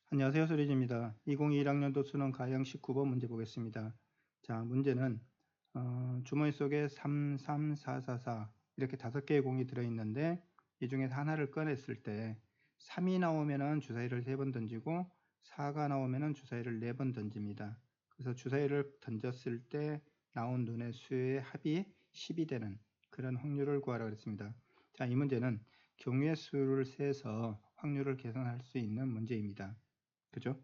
안녕하세요. 소리지입니다. 2021학년도 수능 가형 19번 문제 보겠습니다. 자, 문제는 주머니 속에 3, 3, 4, 4, 4 이렇게 5개의 공이 들어있는데 이 중에서 하나를 꺼냈을 때 3이 나오면은 주사위를 3번 던지고 4가 나오면은 주사위를 4번 던집니다. 그래서 주사위를 던졌을 때 나온 눈의 수의 합이 10이 되는 그런 확률을 구하라고 했습니다. 자, 이 문제는 경우의 수를 세서 확률을 계산할 수 있는 문제입니다. 그죠?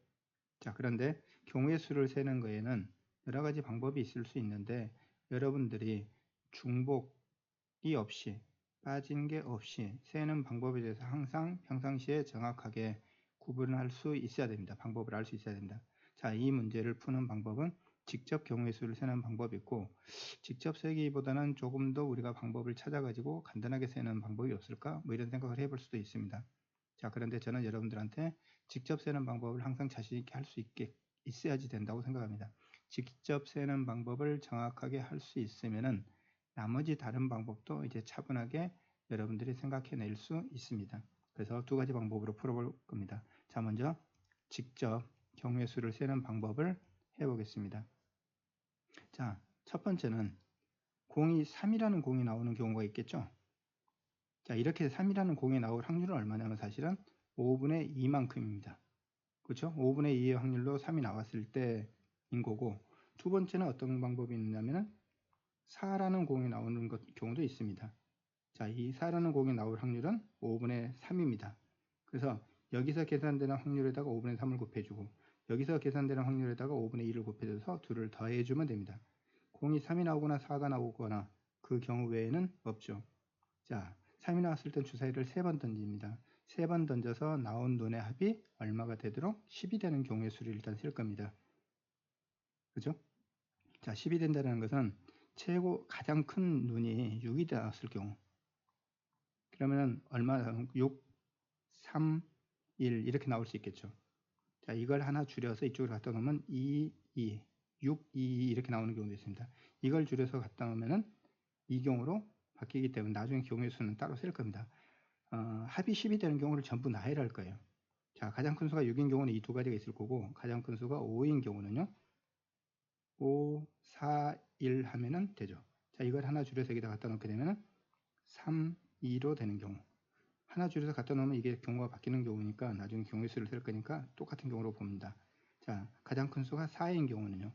자, 그런데 경우의 수를 세는 거에는 여러 가지 방법이 있을 수 있는데 여러분들이 중복이 없이 빠진 게 없이 세는 방법에 대해서 항상 평상시에 정확하게 구분할 수 있어야 됩니다. 방법을 알 수 있어야 됩니다. 자, 이 문제를 푸는 방법은 직접 경우의 수를 세는 방법이 있고 직접 세기보다는 조금 더 우리가 방법을 찾아가지고 간단하게 세는 방법이 없을까? 뭐 이런 생각을 해볼 수도 있습니다. 자, 그런데 저는 여러분들한테 직접 세는 방법을 항상 자신 있게 할 수 있게 있어야지 된다고 생각합니다. 직접 세는 방법을 정확하게 할 수 있으면은 나머지 다른 방법도 이제 차분하게 여러분들이 생각해낼 수 있습니다. 그래서 두 가지 방법으로 풀어볼 겁니다. 자, 먼저 직접 경우의 수를 세는 방법을 해보겠습니다. 자, 첫 번째는 공이 3이라는 공이 나오는 경우가 있겠죠. 자, 이렇게 3이라는 공이 나올 확률은 얼마냐면 사실은 5분의 2만큼입니다. 그렇죠? 5분의 2의 확률로 3이 나왔을 때인 거고, 두 번째는 어떤 방법이 있냐면은 4라는 공이 나오는 경우도 있습니다. 자, 이 4라는 공이 나올 확률은 5분의 3입니다. 그래서 여기서 계산되는 확률에다가 5분의 3을 곱해주고 여기서 계산되는 확률에다가 5분의 2를 곱해줘서 둘을 더해주면 됩니다. 공이 3이 나오거나 4가 나오거나 그 경우 외에는 없죠. 자, 3이 나왔을 땐 주사위를 3번 던집니다. 3번 던져서 나온 눈의 합이 얼마가 되도록 10이 되는 경우의 수를 일단 셀 겁니다. 그죠? 자, 10이 된다는 것은 가장 큰 눈이 6이 나왔을 경우 그러면 얼마 6, 3, 1 이렇게 나올 수 있겠죠. 자, 이걸 하나 줄여서 이쪽으로 갖다 놓으면 2, 2, 6, 2 이렇게 나오는 경우도 있습니다. 이걸 줄여서 갖다 놓으면은 이 경우로 바뀌기 때문에 나중에 경우의 수는 따로 셀 겁니다. 합이 10이 되는 경우를 전부 나열을 할 거예요. 자, 가장 큰 수가 6인 경우는 이 두 가지가 있을 거고 가장 큰 수가 5인 경우는요. 5, 4, 1 하면은 되죠. 자, 이걸 하나 줄여서 여기다 갖다 놓게 되면은 3, 2로 되는 경우 하나 줄여서 갖다 놓으면 이게 경우가 바뀌는 경우니까 나중에 경우의 수를 셀 거니까 똑같은 경우로 봅니다. 자, 가장 큰 수가 4인 경우는요.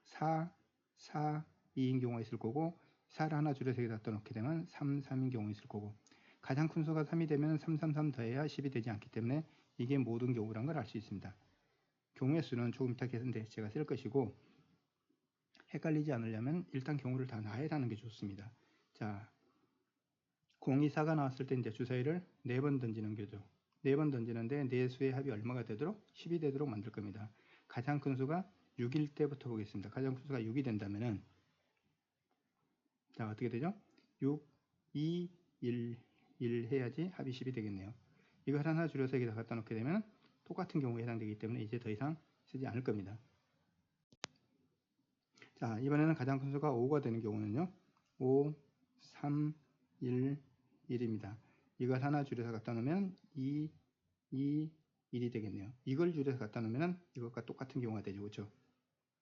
4, 4, 2인 경우가 있을 거고 4를 하나 줄여서 여기다 갖다 놓게 되면 3, 3인 경우가 있을 거고 가장 큰 수가 3이 되면 3, 3, 3 더해야 10이 되지 않기 때문에 이게 모든 경우란 걸 알 수 있습니다. 경우의 수는 조금 이따 계산돼서 제가 쓸 것이고 헷갈리지 않으려면 일단 경우를 다 나열하는 게 좋습니다. 자, 024가 나왔을 때 이제 주사위를 4번 던지는 거죠. 4번 던지는데 4수의 합이 얼마가 되도록 10이 되도록 만들 겁니다. 가장 큰 수가 6일 때부터 보겠습니다. 가장 큰 수가 6이 된다면은 자, 어떻게 되죠? 6, 2, 1, 1 해야지 합이 10이 되겠네요. 이걸 하나 줄여서 여기다 갖다 놓게 되면 똑같은 경우에 해당되기 때문에 이제 더 이상 쓰지 않을 겁니다. 자, 이번에는 가장 큰 수가 5가 되는 경우는요. 5, 3, 1, 1입니다. 이걸 하나 줄여서 갖다 놓으면 2, 2, 1이 되겠네요. 이걸 줄여서 갖다 놓으면 이것과 똑같은 경우가 되죠. 그렇죠?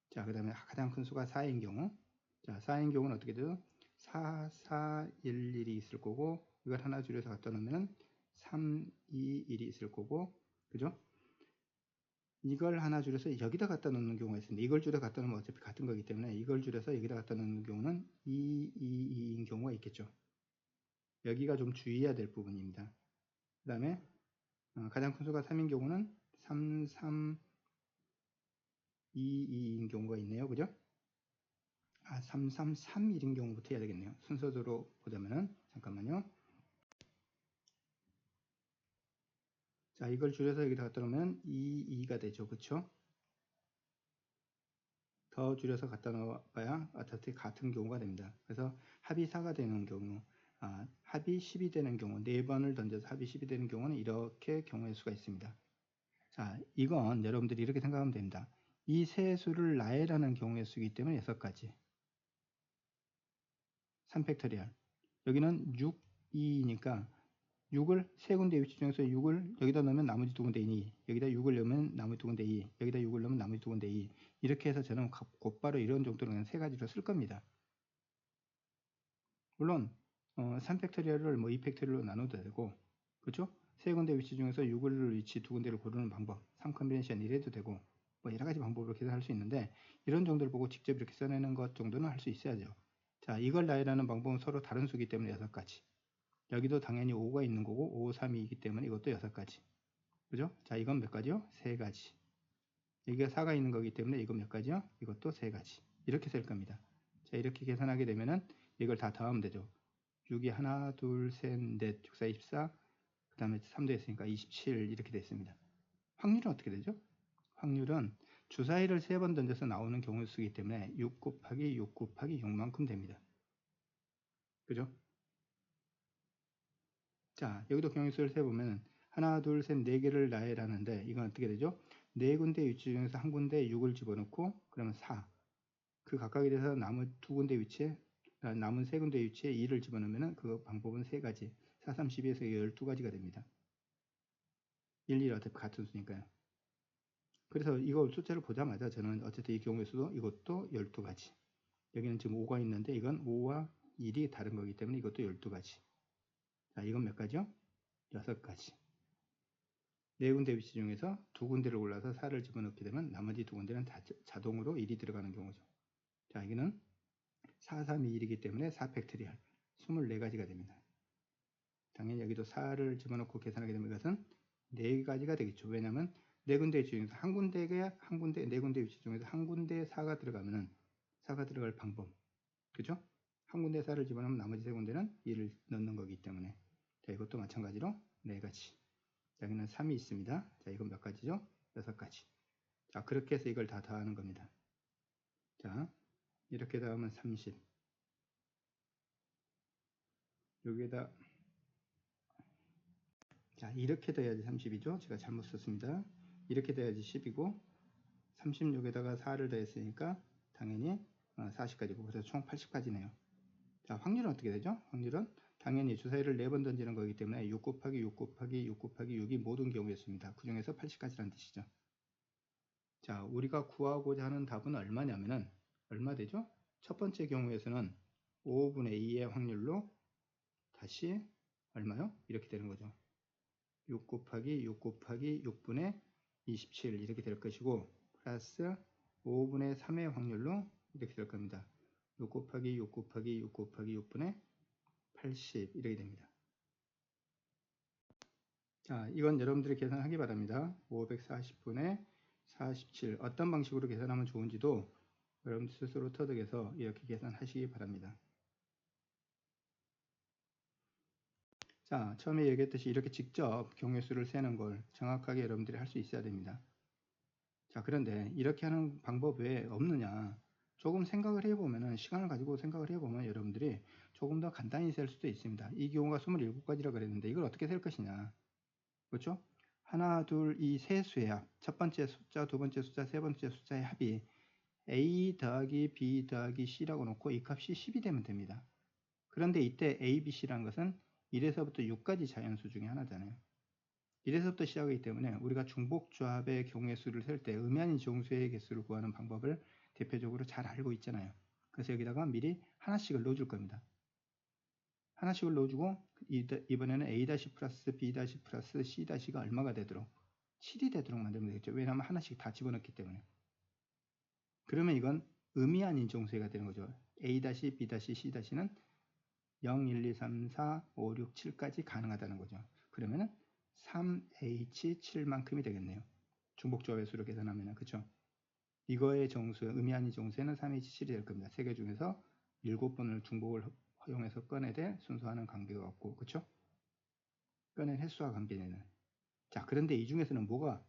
자, 그 다음에 가장 큰 수가 4인 경우. 자, 4인 경우는 어떻게 돼요? 4, 4, 1, 1이 있을 거고 이걸 하나 줄여서 갖다 놓으면 3, 2, 1이 있을 거고 그죠? 이걸 하나 줄여서 여기다 갖다 놓는 경우가 있습니다. 이걸 줄여 갖다 놓으면 어차피 같은 거기 때문에 이걸 줄여서 여기다 갖다 놓는 경우는 2, 2, 2인 경우가 있겠죠. 여기가 좀 주의해야 될 부분입니다. 그 다음에 가장 큰 수가 3인 경우는 3, 3, 2, 2인 경우가 있네요. 그죠? 3, 3, 3, 1인 경우부터 해야 되겠네요. 순서대로 보자면은 잠깐만요. 자, 이걸 줄여서 여기다 갖다 놓으면 2, 2가 되죠. 그쵸? 더 줄여서 갖다 넣어봐야 어차피 같은 경우가 됩니다. 그래서 합이 4가 되는 경우, 합이 10이 되는 경우, 4번을 던져서 합이 10이 되는 경우는 이렇게 경우의 수가 있습니다. 자, 이건 여러분들이 이렇게 생각하면 됩니다. 이 세 수를 나열하는 경우의 수이기 때문에 6가지. 3팩토리얼. 여기는 6, 2니까 6을 세 군데 위치 중에서 6을 여기다 넣으면 나머지 두 군데 2, 여기다 6을 넣으면 나머지 두 군데 2, 여기다 6을 넣으면 나머지 두 군데 2. 이렇게 해서 저는 곧바로 이런 정도로 그냥 세 가지로 쓸 겁니다. 물론 3팩토리얼을 뭐 2팩토리얼로 나눠도 되고, 그렇죠? 세 군데 위치 중에서 6을 위치 두 군데를 고르는 방법, 3컨비네이션 이래도 되고, 뭐 여러 가지 방법으로 계산할 수 있는데, 이런 정도를 보고 직접 이렇게 써내는 것 정도는 할 수 있어야죠. 자, 이걸 나열하는 방법은 서로 다른 수이기 때문에 6가지. 여기도 당연히 5가 있는 거고 5, 3이기 때문에 이것도 6가지. 그죠? 자, 이건 몇 가지요? 3가지. 여기가 4가 있는 거기 때문에 이건 몇 가지요? 이것도 3가지. 이렇게 쓸 겁니다. 자, 이렇게 계산하게 되면은 이걸 다 더하면 되죠. 6이 하나, 둘, 셋, 넷, 6, 4, 24. 그 다음에 3도 했으니까 27 이렇게 됐습니다. 확률은 어떻게 되죠? 확률은 주사위를 3번 던져서 나오는 경우 수이기 때문에 6 곱하기 6 곱하기 6만큼 됩니다. 그죠? 자, 여기도 경우수를 세보면 하나, 둘, 셋, 4개를 나열하는데 이건 어떻게 되죠? 4군데 위치 중에서 한 군데 6을 집어넣고 그러면 4. 그 각각에 대해서 남은 2군데 위치에 남은 3군데 위치에 2를 집어넣으면 그 방법은 3가지. 4, 3, 12에서 12가지가 됩니다. 1, 2 어차피 같은 수니까요. 그래서 이거 숫자를 보자마자 저는 어쨌든 이 경우의 수도 이것도 12가지. 여기는 지금 5가 있는데 이건 5와 1이 다른 거기 때문에 이것도 12가지. 자, 이건 몇 가지요? 6가지. 4군데 위치 중에서 2군데를 골라서 4를 집어넣게 되면 나머지 2군데는 자동으로 1이 들어가는 경우죠. 자, 여기는 4, 3, 2, 1이기 때문에 4팩토리얼 24가지가 됩니다. 당연히 여기도 4를 집어넣고 계산하게 되면 이것은 4가지가 되겠죠. 왜냐하면 4군데 위치 중에서 한 군데 4군데 위치 중에서 한 군데에 4가 들어가면은 4가 들어갈 방법, 그죠? 한 군데 4를 집어넣으면 나머지 3군데는 1을 넣는 거기 때문에. 자, 이것도 마찬가지로 4가지. 여기는 3이 있습니다. 자, 이건 몇 가지죠? 6가지. 자, 그렇게 해서 이걸 다 더하는 겁니다. 자, 이렇게 더하면 30. 여기에다, 자, 이렇게 더해야지 30이죠? 제가 잘못 썼습니다. 이렇게 더해야지 10이고, 36에다가 4를 더했으니까 당연히 40까지고, 그래서 총 80까지네요. 자, 확률은 어떻게 되죠? 확률은 당연히 주사위를 4번 던지는 거기 때문에 6 곱하기 6 곱하기 6 곱하기 6이 모든 경우였습니다. 그 중에서 80까지라는 뜻이죠. 자, 우리가 구하고자 하는 답은 얼마냐면은 얼마 되죠? 첫 번째 경우에서는 5분의 2의 확률로 다시 얼마요? 이렇게 되는 거죠. 6 곱하기 6 곱하기 6분의 27 이렇게 될 것이고 플러스 5분의 3의 확률로 이렇게 될 겁니다. 6 곱하기 6 곱하기 6 곱하기 6분의 80 이렇게 됩니다. 자, 이건 여러분들이 계산하기 바랍니다. 540분의 47 어떤 방식으로 계산하면 좋은지도 여러분들 스스로 터득해서 이렇게 계산하시기 바랍니다. 자, 처음에 얘기했듯이 이렇게 직접 경우수를 세는 걸 정확하게 여러분들이 할 수 있어야 됩니다. 자, 그런데 이렇게 하는 방법 외에 없느냐? 조금 생각을 해보면은, 시간을 가지고 생각을 해보면 여러분들이 조금 더 간단히 셀 수도 있습니다. 이 경우가 27가지라 그랬는데 이걸 어떻게 셀 것이냐? 그렇죠? 하나, 둘, 이 세 수의 합. 첫 번째 숫자, 두 번째 숫자, 세 번째 숫자의 합이 A 더하기 B 더하기 C라고 놓고 이 값이 10이 되면 됩니다. 그런데 이때 A, B, C라는 것은 1에서부터 6까지 자연수 중에 하나잖아요. 1에서부터 시작하기 때문에 우리가 중복조합의 경우의 수를 셀 때 음야인 정수의 개수를 구하는 방법을 대표적으로 잘 알고 있잖아요. 그래서 여기다가 미리 하나씩을 넣어줄 겁니다. 하나씩을 넣어주고 이번에는 A- 플러스 B- 플러스 C-가 얼마가 되도록 7이 되도록 만들면 되겠죠. 왜냐하면 하나씩 다 집어넣기 때문에. 그러면 이건 의미 아닌 정수가 되는 거죠. A-, B-, C-는 0, 1, 2, 3, 4, 5, 6, 7까지 가능하다는 거죠. 그러면은 3H7만큼이 되겠네요. 중복조합의 수로 계산하면은, 그쵸? 이거의 정수, 의미 아닌 정수에는 3H7이 될 겁니다. 3개 중에서 7번을 중복을 허용해서 꺼내되 순서하는 관계가 없고, 그쵸? 꺼낸 횟수와 관계되는. 자, 그런데 이 중에서는 뭐가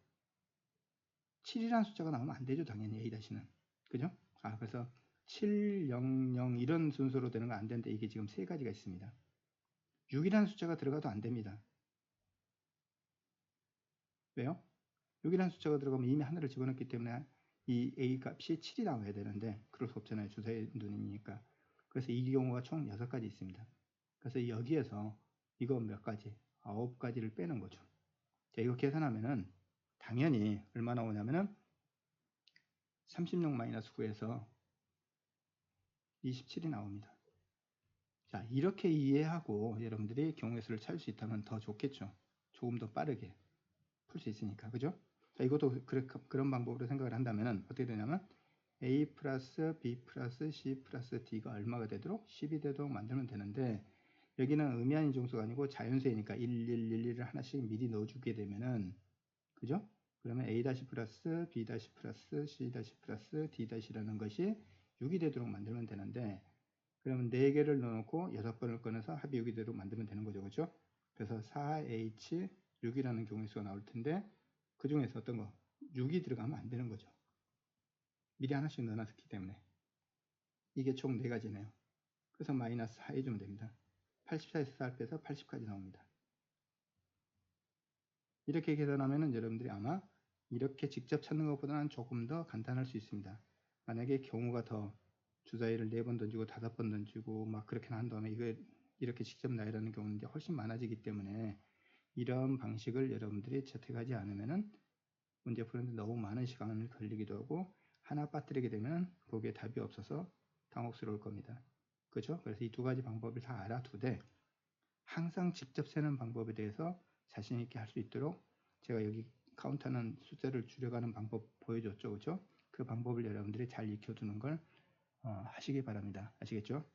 7이라는 숫자가 나오면 안 되죠. 당연히 A-는. 그죠? 그래서 7, 0, 0 이런 순서로 되는 거 안 되는데 이게 지금 세 가지가 있습니다. 6이라는 숫자가 들어가도 안 됩니다. 왜요? 6이라는 숫자가 들어가면 이미 하나를 집어넣기 때문에 이 A 값이 7이 나와야 되는데 그럴 수 없잖아요. 주사위 눈이니까. 그래서 이 경우가 총 6가지 있습니다. 그래서 여기에서 이거 몇 가지? 9가지를 빼는 거죠. 자, 이거 계산하면은 당연히 얼마 나오냐면은 36-9에서 27이 나옵니다. 자, 이렇게 이해하고 여러분들이 경우의 수를 찾을 수 있다면 더 좋겠죠. 조금 더 빠르게 풀 수 있으니까. 그죠? 자, 이것도 그런 방법으로 생각을 한다면 어떻게 되냐면 A 플러스 B 플러스 C 플러스 D가 얼마가 되도록 10이 되도록 만들면 되는데, 여기는 의미한 인정수가 아니고 자연수니까 1, 1, 1을 하나씩 미리 넣어주게 되면은, 그죠? 그러면 A 플러스 B 플러스 C 플러스 D라는 것이 6이 되도록 만들면 되는데, 그러면 4개를 넣어놓고 6번을 꺼내서 합이 6이 되도록 만들면 되는 거죠. 그죠? 그래서 4H 6이라는 경우의 수가 나올 텐데, 그 중에서 어떤 거? 6이 들어가면 안 되는 거죠. 미리 하나씩 넣어놨기 때문에. 이게 총 4가지네요. 그래서 마이너스 4 해주면 됩니다. 84에서 4를 빼서 80까지 나옵니다. 이렇게 계산하면 여러분들이 아마 이렇게 직접 찾는 것보다는 조금 더 간단할 수 있습니다. 만약에 경우가 더 주사위를 4번 던지고 5번 던지고 막 그렇게 한 다음에 이거 이렇게 직접 나열하는 경우는 이제 훨씬 많아지기 때문에, 이런 방식을 여러분들이 채택하지 않으면은 문제 푸는데 너무 많은 시간을 걸리기도 하고, 하나 빠뜨리게 되면 거기에 답이 없어서 당혹스러울 겁니다. 그렇죠? 그래서 이 2가지 방법을 다 알아두되 항상 직접 세는 방법에 대해서 자신 있게 할 수 있도록 제가 여기 카운트하는 숫자를 줄여가는 방법 보여줬죠. 그렇죠? 그 방법을 여러분들이 잘 익혀두는 걸 하시기 바랍니다. 아시겠죠?